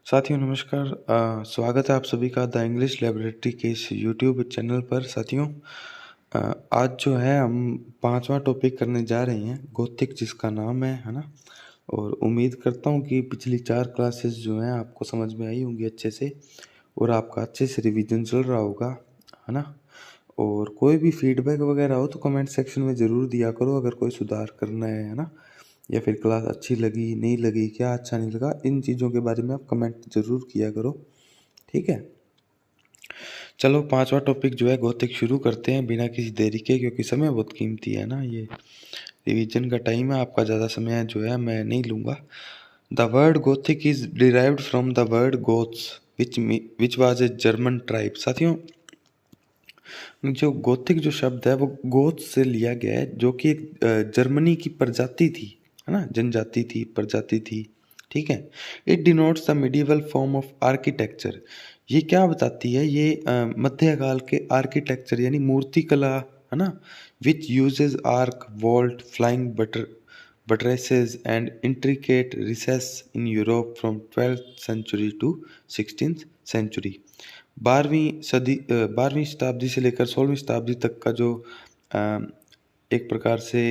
साथियों नमस्कार। स्वागत है आप सभी का द इंग्लिश लाइब्रेरी के इस यूट्यूब चैनल पर। साथियों आज जो है हम पांचवा टॉपिक करने जा रहे हैं, गोथिक जिसका नाम है ना। और उम्मीद करता हूँ कि पिछली 4 क्लासेस जो हैं आपको समझ में आई होंगी अच्छे से, और आपका अच्छे से रिवीजन चल रहा होगा, है ना। और कोई भी फीडबैक वगैरह हो तो कमेंट सेक्शन में ज़रूर दिया करो, अगर कोई सुधार करना है ना, या फिर क्लास अच्छी लगी नहीं लगी, क्या अच्छा नहीं लगा, इन चीज़ों के बारे में आप कमेंट ज़रूर किया करो, ठीक है। चलो पांचवा टॉपिक जो है गोथिक शुरू करते हैं बिना किसी देरी के, क्योंकि समय बहुत कीमती है ना, ये रिवीजन का टाइम है, आपका ज़्यादा समय जो है मैं नहीं लूँगा। The word Gothic is derived from the word Goths which was a German tribe. साथियों जो गोथिक जो शब्द है वो गोथ से लिया गया है, जो कि एक जर्मनी की प्रजाति थी, है ना, जनजाति थी, प्रजाति थी, ठीक है। It denotes the medieval form of architecture. ये क्या बताती है, ये मध्यकाल के आर्किटेक्चर यानी मूर्ति कला, है ना, which uses arch vault flying buttresses and intricate recess in Europe from 12th century to 16th century। 12वीं शताब्दी से लेकर 16वीं शताब्दी तक का जो एक प्रकार से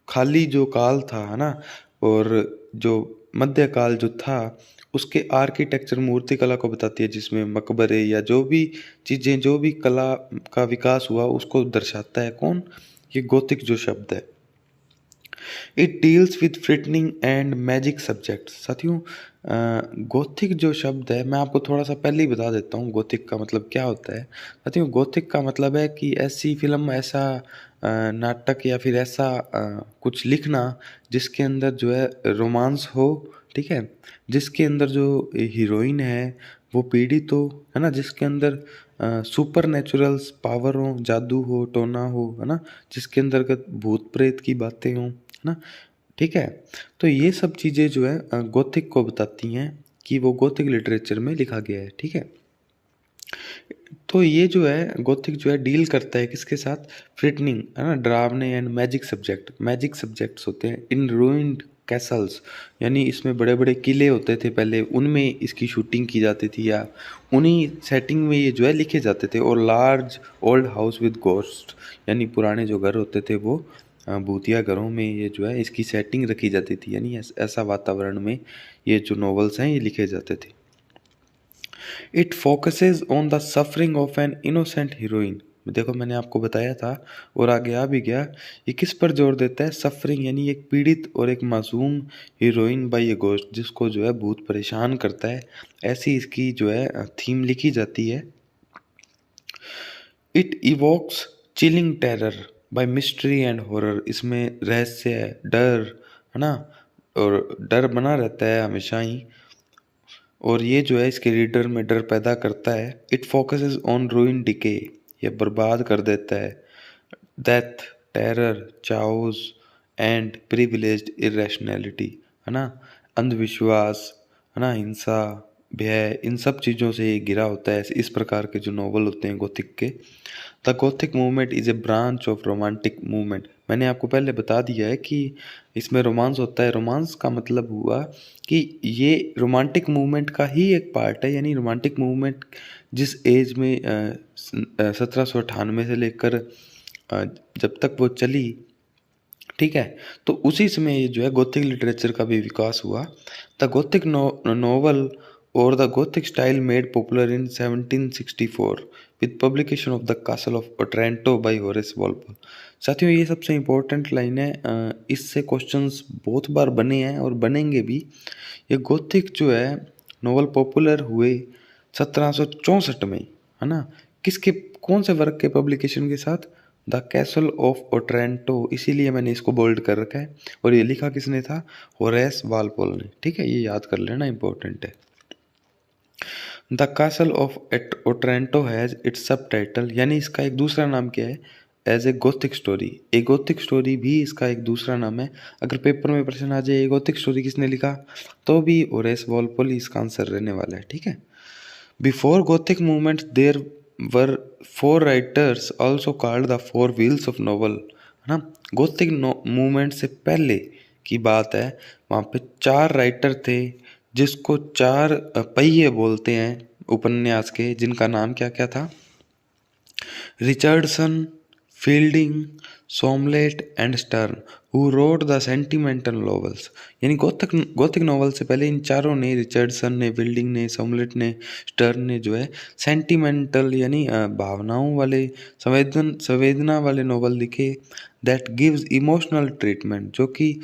खाली जो काल था, है ना, और जो मध्यकाल जो था उसके आर्किटेक्चर मूर्ति कला को बताती है, जिसमें मकबरे या जो भी चीज़ें, जो भी कला का विकास हुआ उसको दर्शाता है। कौन? ये गोथिक जो शब्द है। It deals with frightening and magic subject. साथियों गोथिक जो शब्द है मैं आपको थोड़ा सा पहले ही बता देता हूँ गोथिक का मतलब क्या होता है। साथियों गोथिक का मतलब है कि ऐसी फिल्म, ऐसा नाटक या फिर ऐसा कुछ लिखना जिसके अंदर जो है रोमांस हो, ठीक है, जिसके अंदर जो हीरोइन है वो पीड़ित हो, है ना, जिसके अंदर सुपर नेचुरल्स पावर हो, जादू हो, टोना हो, है ना, जिसके अंतर्गत भूत प्रेत की बातें हों, है ना, ठीक है। तो ये सब चीज़ें जो है गोथिक को बताती हैं कि वो गोथिक लिटरेचर में लिखा गया है, ठीक है। तो ये जो है गोथिक जो है डील करता है किसके साथ? फ्रिटनिंग, है ना, डरावने and magic subject. Magic subjects होते हैं इन रूइंड कैसल्स, यानी इसमें बड़े बड़े किले होते थे पहले, उनमें इसकी शूटिंग की जाती थी, या उन्हीं सेटिंग में ये जो है लिखे जाते थे। और large old house with ghost, यानी पुराने जो घर होते थे वो भूतिया घरों में ये जो है इसकी सेटिंग रखी जाती थी, यानी ऐसा वातावरण में ये जो नॉवेल्स हैं ये लिखे जाते थे। It focuses on the suffering of an innocent heroine. देखो मैंने आपको बताया था और आगे आ भी गया, ये किस पर जोर देता है? सफरिंग, यानी एक पीड़ित और एक मासूम हीरोइन बाय ए गोस्ट, जिसको जो है भूत परेशान करता है, ऐसी इसकी जो है थीम लिखी जाती है। It evokes chilling terror by mystery and horror. इसमें रहस्य, डर, है ना, और डर बना रहता है हमेशा ही, और ये जो है इसके रीडर में डर पैदा करता है। इट फोकसेस ऑन रूइन डिके, ये बर्बाद कर देता है। Death, terror, chaos and privileged irrationality, है ना, अंधविश्वास, है ना, हिंसा, भय, इन सब चीज़ों से ये घिरा होता है। इस प्रकार के जो नॉवल होते हैं गोथिक के। The Gothic movement is a branch of romantic movement. मैंने आपको पहले बता दिया है कि इसमें रोमांस होता है। रोमांस का मतलब हुआ कि ये रोमांटिक मूवमेंट का ही एक पार्ट है, यानी रोमांटिक मूवमेंट जिस एज में 1798 से लेकर जब तक वो चली, ठीक है, तो उसी समय ये जो है गोथिक लिटरेचर का भी विकास हुआ। द गोथिक नॉवल और the Gothic style made popular in 1764 with publication of the castle of Otranto by Horace Walpole. साथियों ये सबसे इम्पोर्टेंट लाइन है, इससे क्वेश्चंस बहुत बार बने हैं और बनेंगे भी। ये गोथिक जो है नॉवल पॉपुलर हुए 1764 में, है ना, किसके, कौन से वर्क के पब्लिकेशन के साथ? द कैसल ऑफ ओट्रेंटो, इसीलिए मैंने इसको बोल्ड कर रखा है। और ये लिखा किसने था? होरेस वालपोल ने, ठीक है, ये याद कर लेना, इंपॉर्टेंट है। The castle of Otranto has its subtitle, यानी इसका एक दूसरा नाम क्या है? As a gothic story. A gothic story भी इसका एक दूसरा नाम है। अगर पेपर में प्रश्न आ जाए ए गोथिक स्टोरी किसने लिखा, तो भी होरेस वालपोल ही इसका आंसर रहने वाला है, ठीक है। Before Gothic movement there were 4 writers also called the 4 wheels of novel, है ना। गोथिक मूवमेंट से पहले की बात है, वहाँ पे 4 राइटर थे जिसको चार पहिए बोलते हैं उपन्यास के, जिनका नाम क्या क्या था? Richardson, Fielding, Smollett and Sterne, who wrote the sentimental novels. यानी गोथिक नॉवल से पहले इन चारों ने, रिचर्डसन ने, फील्डिंग ने, सोमलेट ने, स्टर्न ने जो है सेंटिमेंटल यानी भावनाओं वाले, संवेदना वाले नॉवल लिखे, दैट गिव्स इमोशनल ट्रीटमेंट, जो कि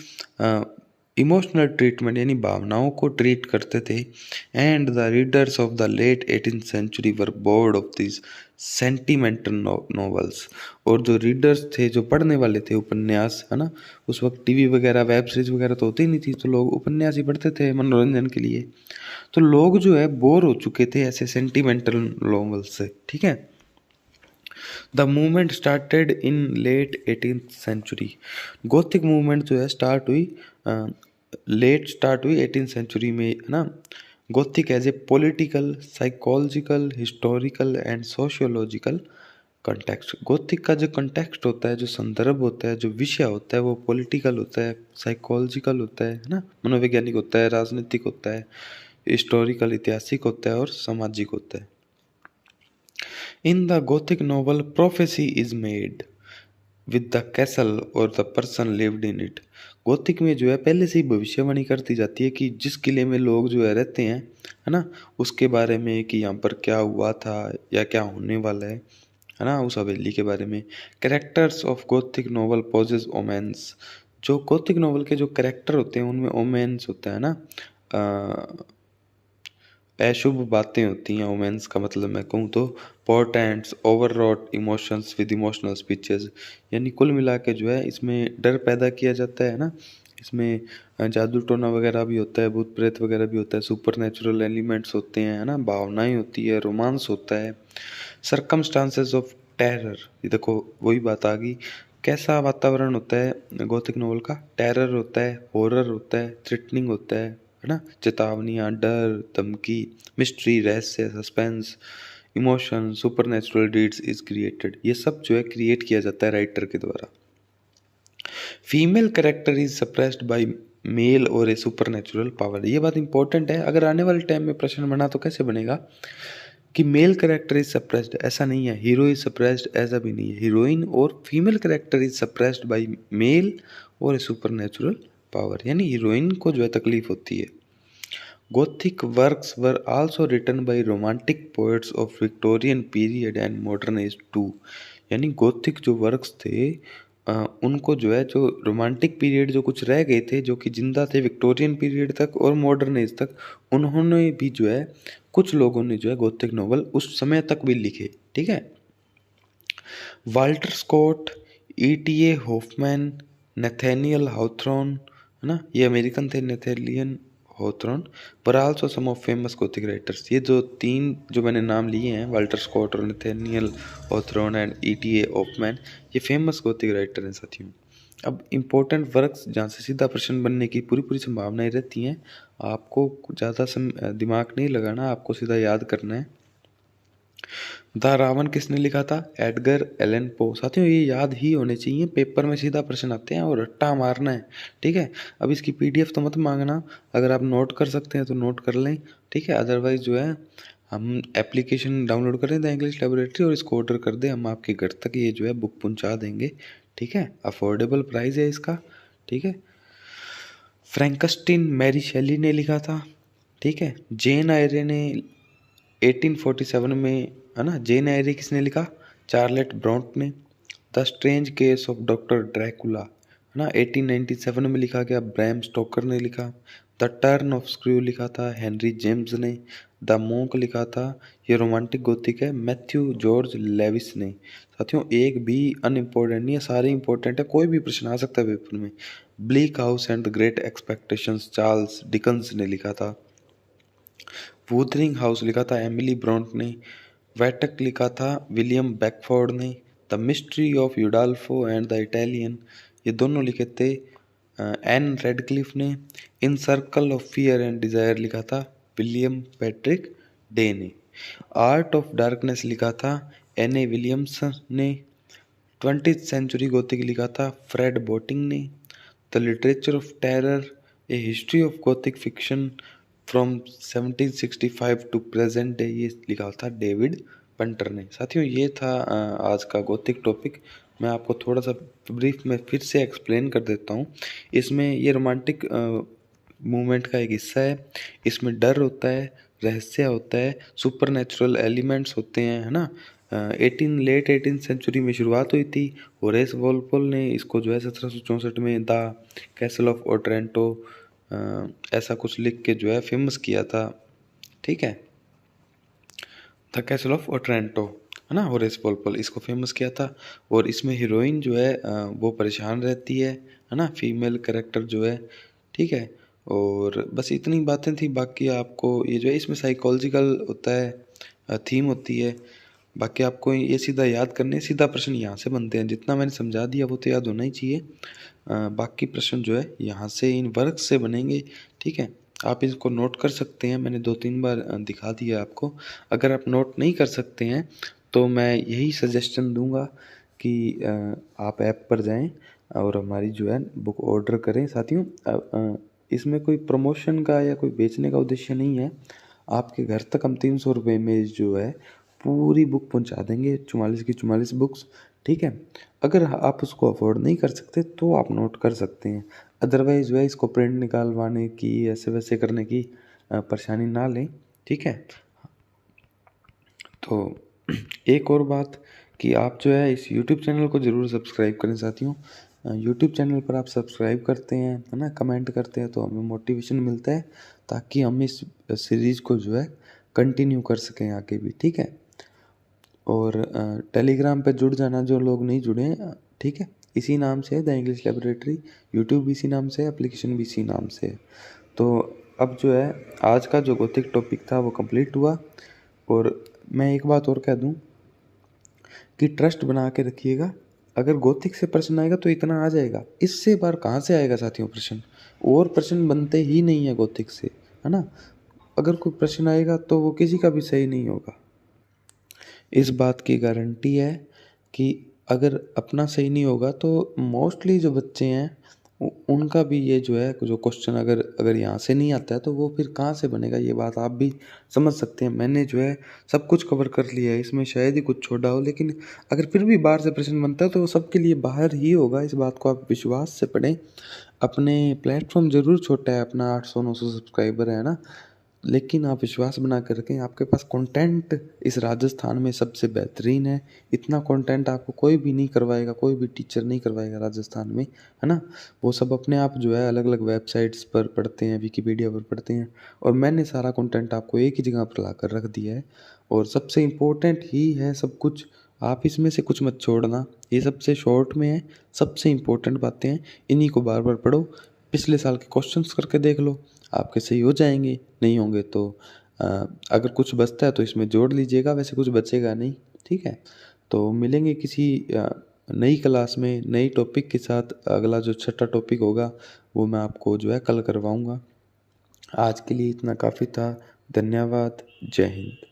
इमोशनल ट्रीटमेंट यानी भावनाओं को ट्रीट करते थे। And the readers of the late 18th century were bored of this sentimental novels. और जो रीडर्स थे, जो पढ़ने वाले थे उपन्यास, है ना, उस वक्त टीवी वगैरह, वेब सीरीज वगैरह तो होती नहीं थी, तो लोग उपन्यास ही पढ़ते थे मनोरंजन के लिए। तो लोग जो है बोर हो चुके थे ऐसे सेंटिमेंटल नॉवेल्स से, ठीक है। The movement started in late 18th century. Gothic movement जो है स्टार्ट हुई 18th सेंचुरी में, है ना। Gothic as a political, psychological, historical and sociological context. Gothic का जो कंटेक्स्ट होता है, जो संदर्भ होता है, जो विषय होता है, वो पॉलिटिकल होता है, साइकोलॉजिकल होता है ना, मनोवैज्ञानिक होता है, राजनीतिक होता है, हिस्टोरिकल ऐतिहासिक होता है, और सामाजिक होता है। In the Gothic novel prophecy is made with the castle और the person lived in it. Gothic में जो है पहले से ही भविष्यवाणी करती जाती है कि जिस किले में लोग जो है रहते हैं, है ना, उसके बारे में, कि यहाँ पर क्या हुआ था या क्या होने वाला है ना, उस हवेली के बारे में। Characters of gothic novel possess omens. जो गोथिक नॉवल के जो कैरेक्टर होते हैं उनमें ओमेंस होता है ना, अशुभ बातें होती हैं। ओमेंस का मतलब मैं कहूँ तो पोर्टेंट्स, ओवररॉट इमोशंस विद इमोशनल स्पीचेस। यानी कुल मिला के जो है इसमें डर पैदा किया जाता है ना, इसमें जादू टोना वगैरह भी होता है, भूत प्रेत वगैरह भी होता है, सुपर नेचुरल एलिमेंट्स होते हैं, है ना, भावनाएं होती है, रोमांस होता है। सर्कमस्टांसेस ऑफ टेरर, ये देखो वही बात आ गई। कैसा वातावरण होता है गौथिक नॉवल का? टेरर होता है, हॉरर होता है, थ्रेटनिंग होता है ना, चेतावनियाँ, डर, धमकी, मिस्ट्री, रहस्य, suspense, emotion, supernatural deeds is created. ये सब जो है क्रिएट किया जाता है राइटर के द्वारा। Female character is suppressed by male or a supernatural power. ये बात इंपॉर्टेंट है, अगर आने वाले टाइम में प्रश्न बना तो कैसे बनेगा कि मेल कैरेक्टर इज सप्रेस्ड, ऐसा नहीं है। हीरो इज सप्रेस्ड, ऐसा भी नहीं है। हीरोइन और female character is suppressed by male or a supernatural power, यानी हीरोइन को जो है तकलीफ होती है। Gothic works were also written by romantic poets of Victorian period and modern age too। यानी गोथिक जो वर्क्स थे उनको जो है, जो रोमांटिक पीरियड जो कुछ रह गए थे, जो कि जिंदा थे विक्टोरियन पीरियड तक और मॉडर्न एज तक, उन्होंने भी जो है, कुछ लोगों ने जो है गोथिक नॉवल उस समय तक भी लिखे, ठीक है। Walter Scott, E.T.A. Hoffmann, Nathaniel Hawthorne, है ना, ये अमेरिकन थे, नथेनियल हॉथॉर्न, पर also some of famous gothic writers. ये जो तीन जो मैंने नाम लिए हैं, वाल्टर स्कॉट और Nathaniel Hawthorne and E.T.A. Hoffmann, ये फेमस गोथिक राइटर हैं साथियों। अब इम्पोर्टेंट वर्क्स जहाँ से सीधा प्रश्न बनने की पूरी पूरी संभावनाएं रहती हैं, आपको ज़्यादा दिमाग नहीं लगाना, आपको सीधा याद करना है। द रावण किसने लिखा था? Edgar Allan Poe. साथियों ये याद ही होने चाहिए, पेपर में सीधा प्रश्न आते हैं और रट्टा मारना है, ठीक है। अब इसकी PDF तो मत मांगना, अगर आप नोट कर सकते हैं तो नोट कर लें, ठीक है। अदरवाइज जो है हम एप्लीकेशन डाउनलोड करें द इंग्लिश लेबोरेटरी और इसको ऑर्डर कर दें, हम आपके घर तक ये जो है बुक पहुंचा देंगे, ठीक है। अफोर्डेबल प्राइस है इसका, ठीक है। फ्रैंकस्टीन मैरी शेली ने लिखा था, ठीक है। जेन आयरे ने 1847 में, है ना, जेन आयरे किसने लिखा? चार्लेट ब्रॉन्ट ने। The strange case of doctor Dracula, है ना, 1897 में लिखा गया, ब्रैम स्टोकर ने लिखा। द टर्न ऑफ स्क्रू लिखा था हेनरी जेम्स ने। द मोंक लिखा था, ये रोमांटिक गोथिक है, मैथ्यू जॉर्ज लेविस ने। साथियों एक भी अनइम्पोर्टेंट नहीं है, सारे इंपॉर्टेंट है, कोई भी प्रश्न आ सकता है पेपर में। Bleak house and the great expectations Charles Dickens ने लिखा था। वुथरिंग हाउस लिखा था एमिली ब्रॉन्ट ने। वैटक लिखा था विलियम बेकफोर्ड ने। The mystery of Udolpho and the Italian, ये दोनों लिखे थे एन रेडक्लिफ ने। In circle of fear and desire लिखा था विलियम पैट्रिक डे ने। आर्ट ऑफ डार्कनेस लिखा था N.A. विलियम्स ने। 20th सेंचुरी गोथिक लिखा था फ्रेड बोटिंग ने। The literature of terror, a history of gothic fiction from 1765 to present day, ये लिखा था डेविड पंटर ने। साथियों ये था आज का गोथिक टॉपिक। मैं आपको थोड़ा सा ब्रीफ में फिर से एक्सप्लेन कर देता हूँ। इसमें ये रोमांटिक मूवमेंट का एक हिस्सा है। इसमें डर होता है, रहस्य होता है, सुपर नेचुरल एलिमेंट्स होते हैं, है ना। लेट 18 सेंचुरी में शुरुआत हुई थी। होरेस वॉलपोल ने इसको जो है 1764 में द कैसल ऑफ ओट्रेंटो ऐसा कुछ लिख के जो है फेमस किया था। ठीक है, द कैसल ऑफ ओट्रेंटो, है ना, होरेस वॉलपोल इसको फेमस किया था। और इसमें हीरोइन जो है वो परेशान रहती है ना, फीमेल कैरेक्टर जो है। ठीक है, और बस इतनी बातें थी। बाकी आपको ये जो है इसमें साइकोलॉजिकल होता है, थीम होती है। बाकी आपको ये सीधा याद करने, सीधा प्रश्न यहाँ से बनते हैं। जितना मैंने समझा दिया वो तो याद होना ही चाहिए। बाकी प्रश्न जो है यहाँ से इन वर्क से बनेंगे। ठीक है, आप इसको नोट कर सकते हैं। मैंने 2-3 बार दिखा दिया आपको। अगर आप नोट नहीं कर सकते हैं तो मैं यही सजेशन दूंगा कि आप ऐप पर जाएं और हमारी जो है बुक ऑर्डर करें। साथियों इसमें कोई प्रमोशन का या कोई बेचने का उद्देश्य नहीं है। आपके घर तक हम 300 रुपये में जो है पूरी बुक पहुंचा देंगे, 44 की 44 बुक्स। ठीक है, अगर आप उसको अफोर्ड नहीं कर सकते तो आप नोट कर सकते हैं। अदरवाइज जो है इसको प्रिंट निकालवाने की, ऐसे वैसे करने की परेशानी ना लें। ठीक है, तो एक और बात कि आप जो है इस YouTube चैनल को ज़रूर सब्सक्राइब करें। साथियों YouTube चैनल पर आप सब्सक्राइब करते हैं, है ना, कमेंट करते हैं तो हमें मोटिवेशन मिलता है, ताकि हम इस सीरीज़ को जो है कंटिन्यू कर सकें आगे भी। ठीक है, और टेलीग्राम पे जुड़ जाना जो लोग नहीं जुड़े हैं। ठीक है, इसी नाम से है द इंग्लिश लेबोरेटरी। यूट्यूब भी इसी नाम से है, एप्लीकेशन भी इसी नाम से है। तो अब जो है आज का जो गोथिक टॉपिक था वो कंप्लीट हुआ। और मैं एक बात और कह दूं कि ट्रस्ट बना के रखिएगा। अगर गोथिक से प्रश्न आएगा तो इतना आ जाएगा, इससे बार कहाँ से आएगा साथियों प्रश्न? और प्रश्न बनते ही नहीं है गोथिक से, है ना। अगर कोई प्रश्न आएगा तो वो किसी का भी सही नहीं होगा। इस बात की गारंटी है कि अगर अपना सही नहीं होगा तो मोस्टली जो बच्चे हैं उनका भी ये जो है जो क्वेश्चन अगर अगर यहाँ से नहीं आता है तो वो फिर कहाँ से बनेगा, ये बात आप भी समझ सकते हैं। मैंने जो है सब कुछ कवर कर लिया है, इसमें शायद ही कुछ छोड़ा हो, लेकिन अगर फिर भी बाहर से प्रश्न बनता है तो वो सबके लिए बाहर ही होगा। इस बात को आप विश्वास से पढ़ें। अपने प्लेटफॉर्म ज़रूर छोटा है, अपना 800-900 सब्सक्राइबर है ना, लेकिन आप विश्वास बना कर रखें, आपके पास कंटेंट इस राजस्थान में सबसे बेहतरीन है। इतना कंटेंट आपको कोई भी नहीं करवाएगा, कोई भी टीचर नहीं करवाएगा राजस्थान में, है ना। वो सब अपने आप जो है अलग अलग वेबसाइट्स पर पढ़ते हैं, विकिपीडिया पर पढ़ते हैं, और मैंने सारा कंटेंट आपको एक ही जगह पर ला कर रख दिया है। और सबसे इम्पोर्टेंट ही है सब कुछ, आप इसमें से कुछ मत छोड़ना। ये सबसे शॉर्ट में है, सबसे इम्पोर्टेंट बातें हैं, इन्हीं को बार बार पढ़ो। पिछले साल के क्वेश्चंस करके देख लो, आपके सही हो जाएंगे। नहीं होंगे तो अगर कुछ बचता है तो इसमें जोड़ लीजिएगा, वैसे कुछ बचेगा नहीं। ठीक है, तो मिलेंगे किसी नई क्लास में नई टॉपिक के साथ। अगला जो छठा टॉपिक होगा वो मैं आपको जो है कल करवाऊँगा। आज के लिए इतना काफ़ी था। धन्यवाद। जय हिंद।